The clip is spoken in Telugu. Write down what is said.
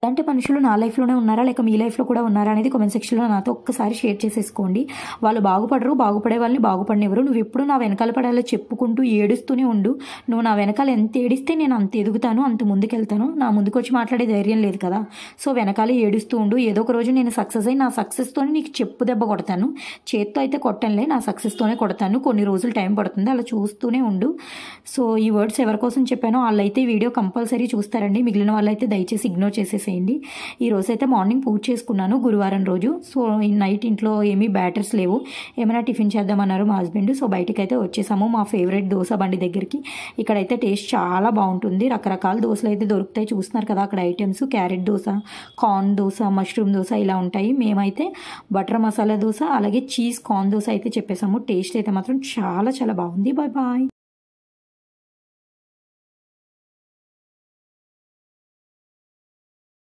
అంటే మనుషులు నా లైఫ్లోనే ఉన్నారా లేక మీ లైఫ్లో కూడా ఉన్నారా అనేది కామెంట్ సెక్షన్లో నాతో ఒక్కసారి షేర్ చేసేసుకోండి. వాళ్ళు బాగుపడరు, బాగుపడే వాళ్ళని బాగుపడినెవరు. నువ్వు ఎప్పుడు నా వెనకాల పడాలో చెప్పుకుంటూ ఏడుస్తూనే ఉండు. నువ్వు నా వెనకాల ఎంత ఏడిస్తే నేను అంత ఎదుగుతాను, అంత ముందుకెళ్తాను. నా ముందుకు వచ్చి మాట్లాడే ధైర్యం లేదు కదా, సో వెనకాలే ఏడుస్తూ ఉండు. ఏదో ఒక రోజు నేను సక్సెస్ అయ్యి నా సక్సెస్తోనే నీకు చెప్పు దెబ్బ కొడతాను. చేత్తో అయితే కొట్టనులే, నా సక్సెస్తోనే కొడతాను. కొన్ని రోజులు టైం పడుతుంది, అలా చూస్తూనే ఉండు. సో ఈ వర్డ్స్ ఎవరి కోసం చెప్పానో వాళ్ళైతే వీడియో కంపల్సరీ చూస్తారండి. మిగిలిన వాళ్ళైతే దయచేసి ఇగ్నోర్ చేసేసేయండి. ఈ రోజైతే మార్నింగ్ పూజ చేసుకున్నాను, గురువారం రోజు. సో ఈ నైట్ ఇంట్లో ఏమీ బ్యాటర్స్ లేవు, ఏమైనా టిఫిన్ చేద్దామన్నారు మా హస్బెండ్. సో బయటికి అయితే వచ్చేసాము మా ఫేవరెట్ దోశ బండి దగ్గరికి. ఇక్కడైతే టేస్ట్ చాలా బాగుంటుంది, రకరకాల దోశలు అయితే దొరుకుతాయి. చూస్తున్నారు కదా అక్కడ items, carrot dosa, corn dosa, mushroom dosa ఇలా ఉంటాయి. మేమైతే బటర్ మసాలా దోశ అలాగే చీజ్ కార్న్ దోశ అయితే చెప్పేసాము. టేస్ట్ అయితే మాత్రం చాలా చాలా బాగుంది. Bye bye.